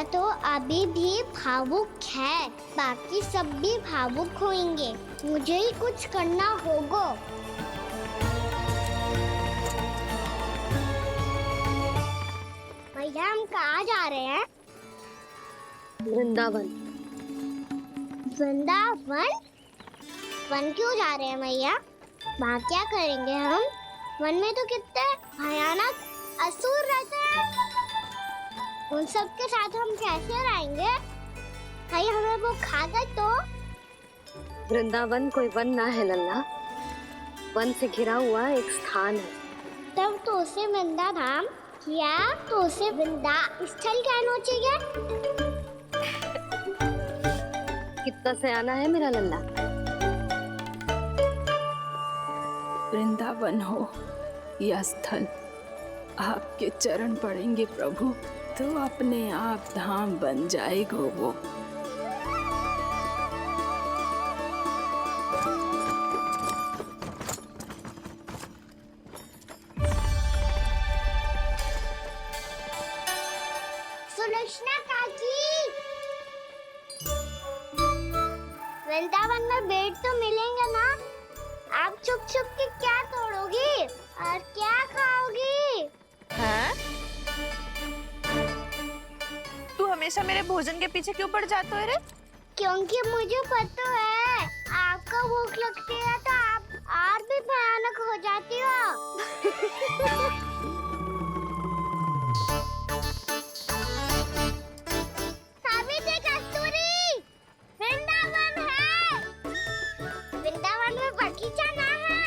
मैया तो अभी भी भावुक है, बाकी सब भी भावुक होंगे। मुझे ही कुछ करना होगा। भैया हम कहाँ जा रहे हैं? वृंदावन। वृंदावन? वन क्यों जा रहे हैं भैया? वहाँ क्या करेंगे हम? वन में तो कितने भयानक असुर रहते हैं। उन सब के साथ हम कैसे रहेंगे? कहीं हमें वो खा गए तो? वृंदावन कोई वन ना है लल्ला, वन से घिरा हुआ एक स्थान है। तब तो उसे वृंदा धाम या तो उसे वृंदा स्थल कहना चाहिए। कितना सयाना है मेरा लल्ला। वृंदावन हो या स्थल, आपके चरण पड़ेंगे प्रभु तो अपने आप धाम बन जाएगा वो। सुलक्षणा काकी, वृंदावन में बेट तो मिलेंगे ना? आप छुप छुप के क्या तोड़ोगी और क्या खाओगी? हाँ? तू हमेशा मेरे भोजन के पीछे क्यों पड़ जाता है रे? क्योंकि मुझे पता है आपको भूख लगती है तो आप और भी भयानक हो जाती हो। सावित्री, कस्तूरी, वृंदावन है। वृंदावन में बगीचा ना है।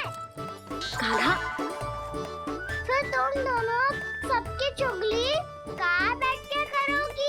कान्हा, फिर तुम दोनों सबकी चुगली कहाँ बैठ के करोगी?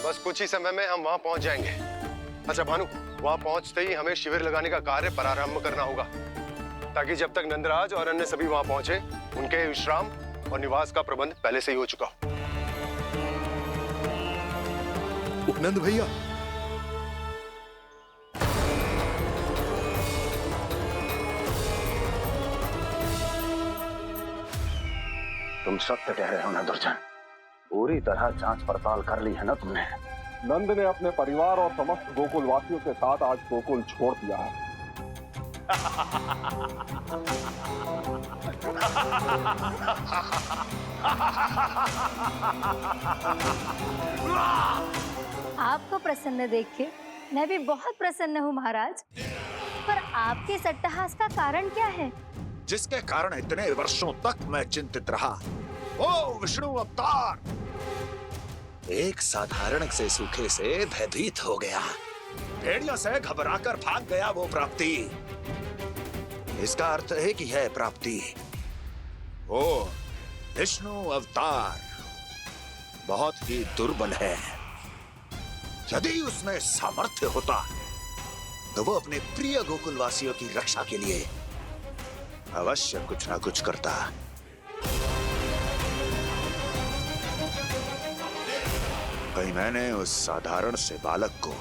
बस कुछ ही समय में हम वहां पहुंच जाएंगे। अच्छा भानु, वहां पहुंचते ही हमें शिविर लगाने का कार्य प्रारंभ करना होगा, ताकि जब तक नंदराज और अन्य सभी वहां पहुंचे उनके विश्राम और निवास का प्रबंध पहले से ही हो चुका हो। उपनंद भैया, तुम सत्य कह रहे हो ना दुर्जन, पूरी तरह जांच पड़ताल कर ली है ना तुमने? नंद ने अपने परिवार और समस्त गोकुल वासियों के साथ आज गोकुल छोड़ दिया है। आपको प्रसन्न देख के मैं भी बहुत प्रसन्न हूँ महाराज। पर आपके इस अट्टहास का कारण क्या है? जिसके कारण इतने वर्षों तक मैं चिंतित रहा। ओ विष्णु अवतार! एक साधारण से सूखे से भयभीत हो गया, भेड़ियों से घबराकर भाग गया वो प्राप्ति। इसका अर्थ है कि है प्राप्ति ओ विष्णु अवतार बहुत ही दुर्बल है। यदि उसमें सामर्थ्य होता तो वो अपने प्रिय गोकुलवासियों की रक्षा के लिए अवश्य कुछ ना कुछ करता। कहीं मैंने उस साधारण से बालक को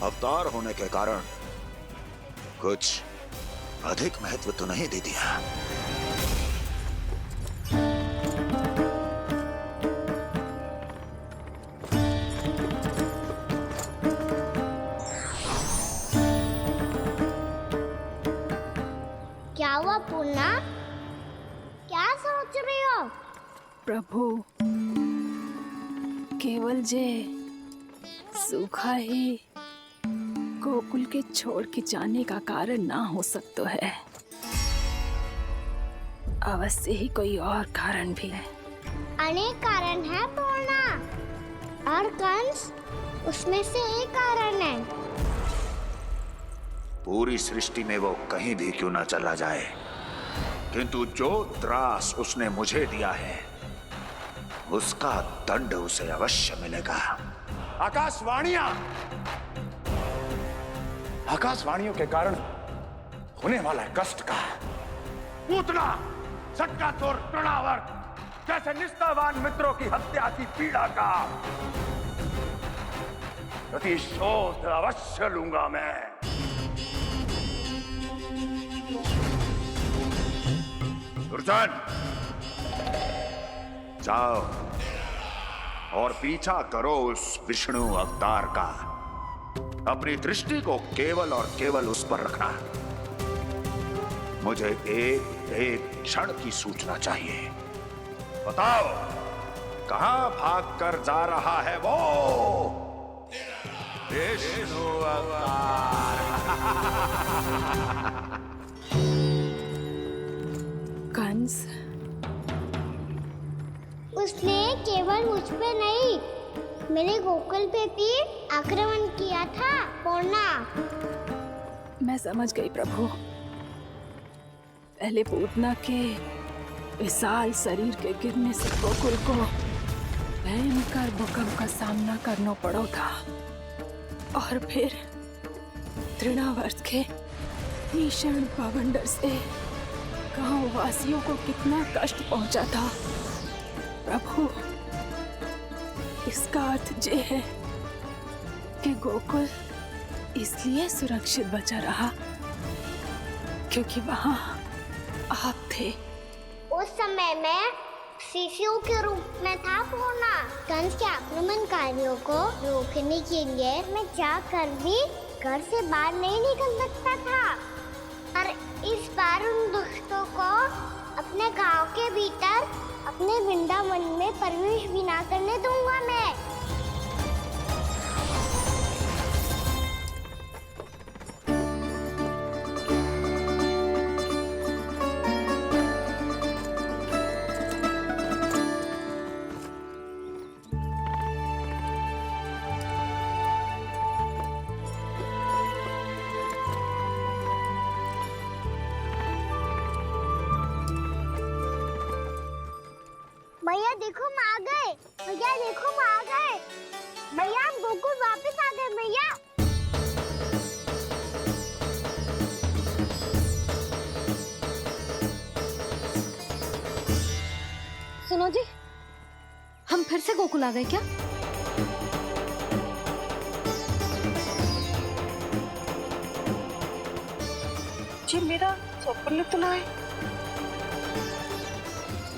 अवतार होने के कारण कुछ अधिक महत्व तो नहीं दे दिया। क्या हुआ पूर्णा? क्या सोच रही हो? प्रभु, केवल जे सूखा ही गोकुल के छोड़ के जाने का कारण ना हो सकता है, अवश्य ही कोई और कारण भी है। अनेक कारण है पूर्णा, और कंस उसमें से एक कारण है। पूरी सृष्टि में वो कहीं भी क्यों ना चला जाए, किंतु जो त्रास उसने मुझे दिया है उसका दंड उसे अवश्य मिलेगा। आकाशवाणियों के कारण होने वाला कष्ट का, पूतना, सटका चोर तृणावर जैसे निष्ठावान मित्रों की हत्या की पीड़ा का प्रतिशोध अवश्य लूंगा मैं। दुर्जन, जाओ और पीछा करो उस विष्णु अवतार का। अपनी दृष्टि को केवल और केवल उस पर रखना। मुझे एक एक क्षण की सूचना चाहिए। बताओ, कहां भागकर जा रहा है वो विष्णु अवतार? कंस, उसने केवल मुझ पे नहीं, मेरे गोकुल पे भी आक्रमण किया था। पूर्णा, मैं समझ गई प्रभु। पहले पूतना के विशाल शरीर के गिरने से गोकुल को भयंकर भूकंप का सामना करना पड़ा था, और फिर तृणावर्त के भीषण पावंडर से गांव वासियों को कितना कष्ट पहुंचा था। प्रभु, इसका अर्थ ये है कि गोकुल इसलिए सुरक्षित बचा रहा क्योंकि वहां आप थे। उस समय मैं शिशु के रूप में था पूर्णा। कंस के आक्रमणकारियों को रोकने के लिए मैं जाकर भी घर से बाहर नहीं निकल सकता था, और इस बार उन दुष्टों को अपने गांव के भीतर, अपने वृंदावन में प्रवेश भी ना करने दूंगा मैं। भैया देखो, हम आ गए। भैया देखो, हम आ गए। भैया, हम गोकुल वापस आ गए। भैया, सुनो जी, हम फिर से गोकुल आ गए क्या? जी मेरा स्वप्न तो ना है।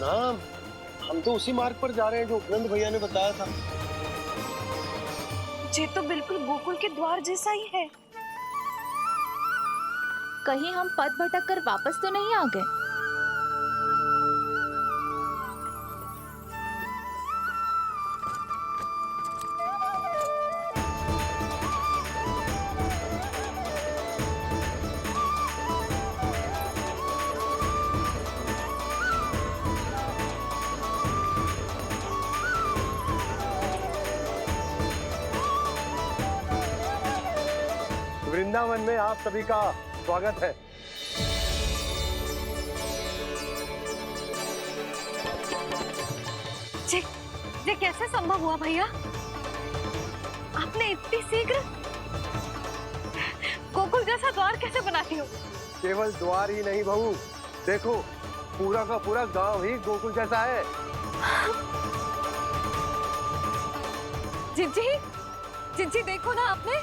ना, हम तो उसी मार्ग पर जा रहे हैं जो उपनंद भैया ने बताया था। ये तो बिल्कुल गोकुल के द्वार जैसा ही है। कहीं हम पथ भटक कर वापस तो नहीं आ गए? वृंदावन में आप सभी का स्वागत है। ये कैसे संभव हुआ भैया? आपने इतनी शीघ्र गोकुल जैसा द्वार कैसे बना दिया? केवल द्वार ही नहीं बहू, देखो पूरा का पूरा गांव ही गोकुल जैसा है। जिज्जी, जिज्जी देखो ना आपने।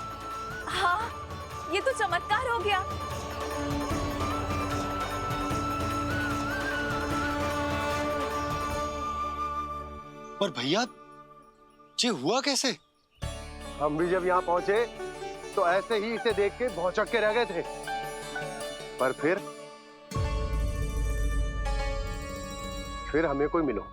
हाँ, ये तो चमत्कार हो गया। पर भैया, ये हुआ कैसे? हम भी जब यहाँ पहुंचे तो ऐसे ही इसे देख के भौचक के रह गए थे, पर फिर हमें कोई मिलो।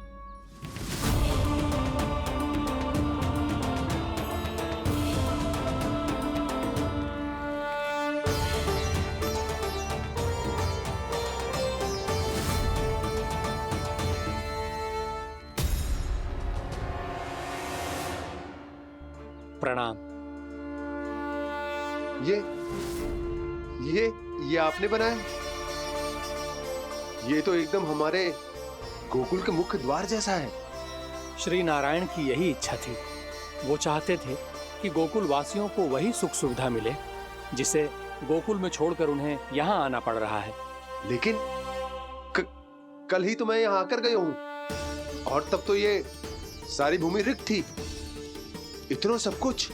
प्रणाम। ये आपने बनाया? ये तो एकदम हमारे गोकुल के मुख्य द्वार जैसा है। श्री नारायण की यही इच्छा थी। वो चाहते थे ताकि गोकुल वासियों को वही सुख सुविधा मिले जिसे गोकुल में छोड़कर उन्हें यहाँ आना पड़ रहा है। लेकिन कल ही तो मैं यहाँ आकर गया हूँ और तब तो ये सारी भूमि रिक्त थी। इतना सब कुछ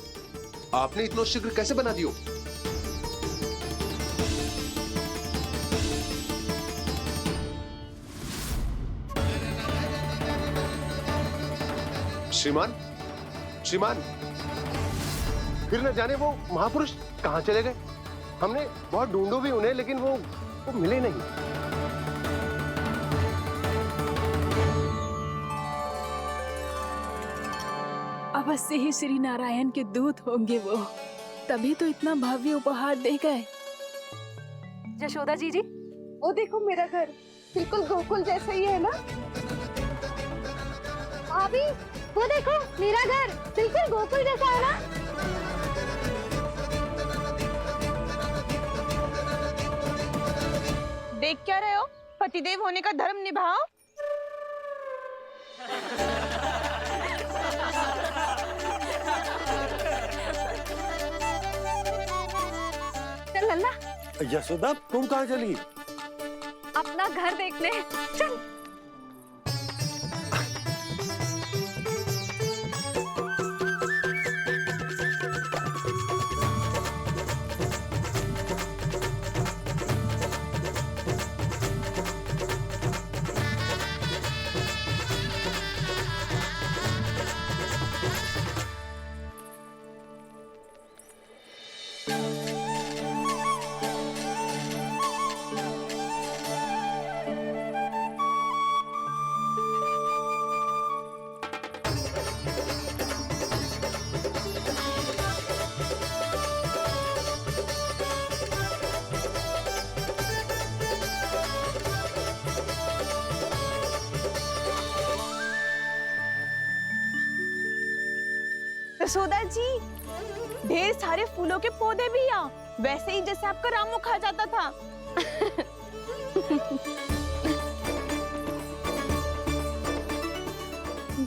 आपने इतना शीघ्र कैसे बना दियो? श्रीमान, श्रीमान, फिर न जाने वो महापुरुष कहाँ चले गए। हमने बहुत ढूंढो भी उन्हें, लेकिन वो मिले नहीं। अवश्य ही श्री नारायण के दूत होंगे वो, तभी तो इतना भव्य उपहार दे गए। यशोदा जी, वो देखो मेरा घर बिल्कुल गोकुल जैसा ही है ना। भाभी वो देखो मेरा घर बिल्कुल गोकुल जैसा है ना। देख क्या रहे हो? पतिदेव होने का धर्म निभाओ। चल लल्ला, यशोदा, तुम कहाँ चली? अपना घर देखने चल। यशोदा जी, ढेर सारे फूलों के पौधे भी यहाँ, वैसे ही जैसे आपका रामू खा जाता था।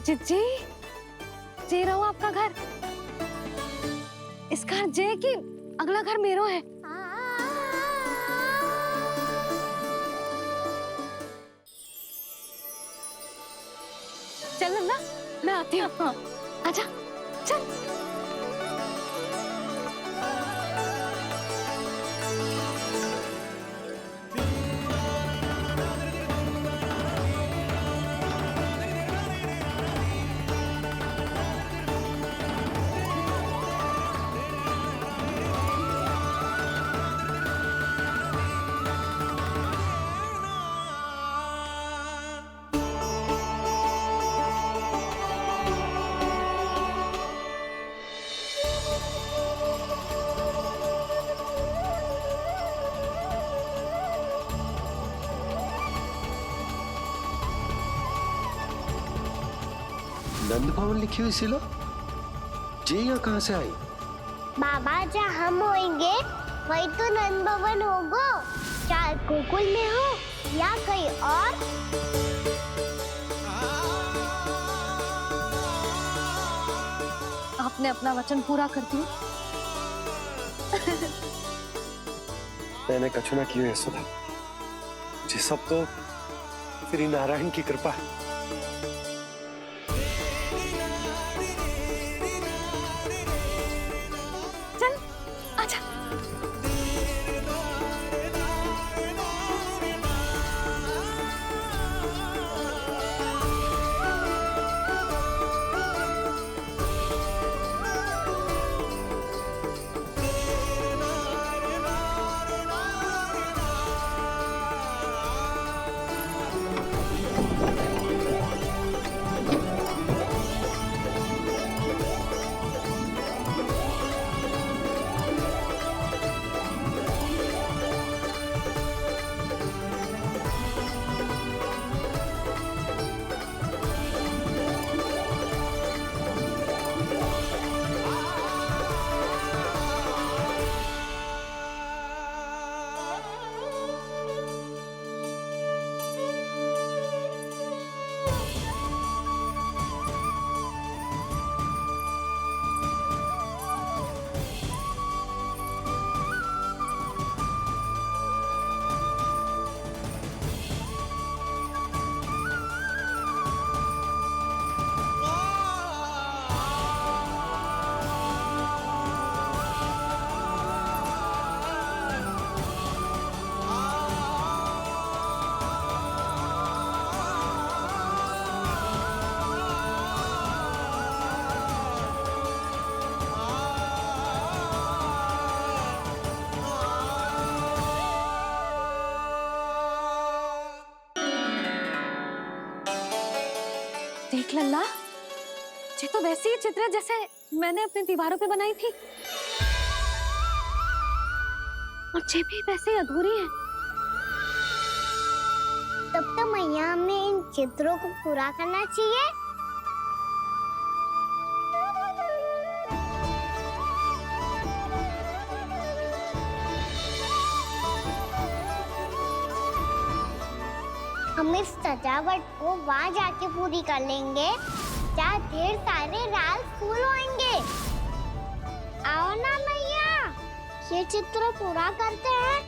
जी, जे रहो आपका घर। इस घर जे की अगला घर मेरो है। चल लल्ला, मैं आती हूँ। आजा, चल। नंद भवन लिखी हुई सिलो, जी यहाँ कहाँ से आई? बाबा, जहाँ हम होंगे वही तो नंद भवन होगा, चाहे गोकुल में हो या कहीं और। आपने अपना वचन पूरा कर दिया। मैंने कछु ना किया यशोदा, जी सब तो श्री नारायण की कृपा है। चल, आजा। देख लल्ला, ये तो वैसी ही चित्र है जैसे मैंने अपनी दीवारों पे बनाई थी, और ये भी वैसे ही अधूरी है। तब तो मैया हमें इन चित्रों को पूरा करना चाहिए। हम इस सजावट को वहाँ जाके पूरी कर लेंगे जहाँ ढेर सारे लाल फूल होंगे। आओ ना मैया, ये चित्र पूरा करते हैं।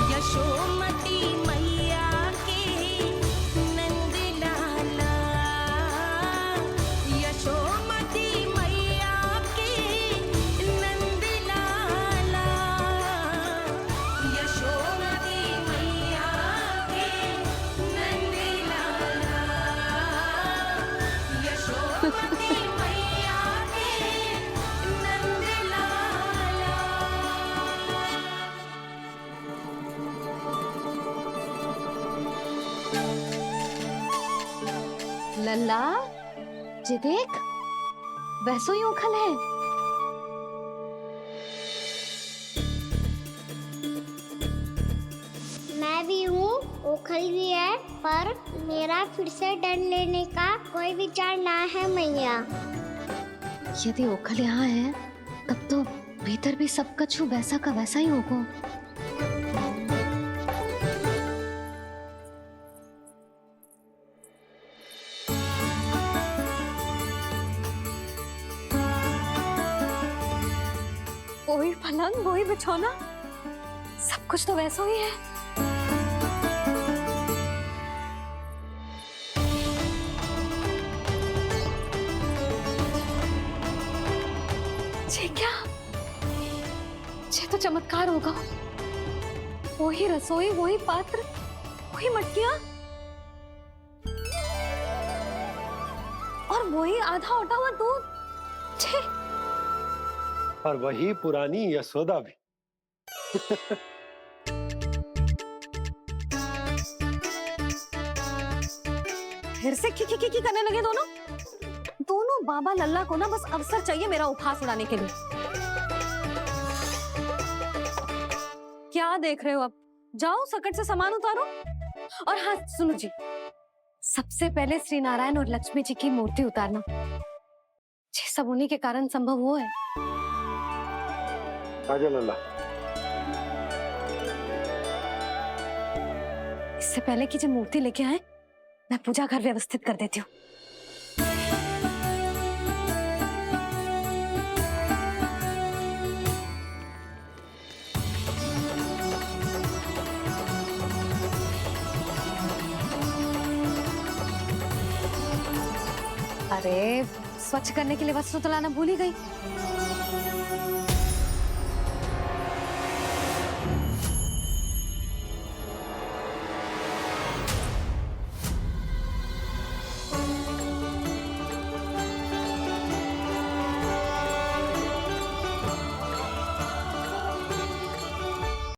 यशोमती मैया के नंद लाला, यशोमती मैया के नंद लाला, यशोमती मैया के नंद लाला, यशोमती मैया के नंद लाला। लल्ला, ये देख, वैसो ही उखल है। मैं भी हूँ, ओखल भी है, पर मेरा फिर से डर लेने का कोई विचार ना है मैया। यदि ओखल यहाँ है, तब तो भीतर भी सब कुछ वैसा का वैसा ही होगा। वही पलंग, वही बिछौना, सब कुछ तो वैसा ही है। ये क्या? ये तो चमत्कार होगा। वही रसोई, वही पात्र, वही मटकियां, और वही आधा उटा हुआ दूध। छे! और वही पुरानी यशोदा भी। फिर से की करने लगे दोनों बाबा लल्ला को ना बस अवसर चाहिए मेरा उपहास उड़ाने के लिए। क्या देख रहे हो? अब जाओ, सकट से सामान उतारो। और हाँ सुनो जी, सबसे पहले श्री नारायण और लक्ष्मी जी की मूर्ति उतारना। ये सब उन्हीं के कारण संभव हुआ है। आजा लल्ला। इससे पहले कि जो मूर्ति लेके आए, मैं पूजा घर व्यवस्थित कर देती हूँ। अरे, स्वच्छ करने के लिए वस्त्र तो लाना भूल ही गई।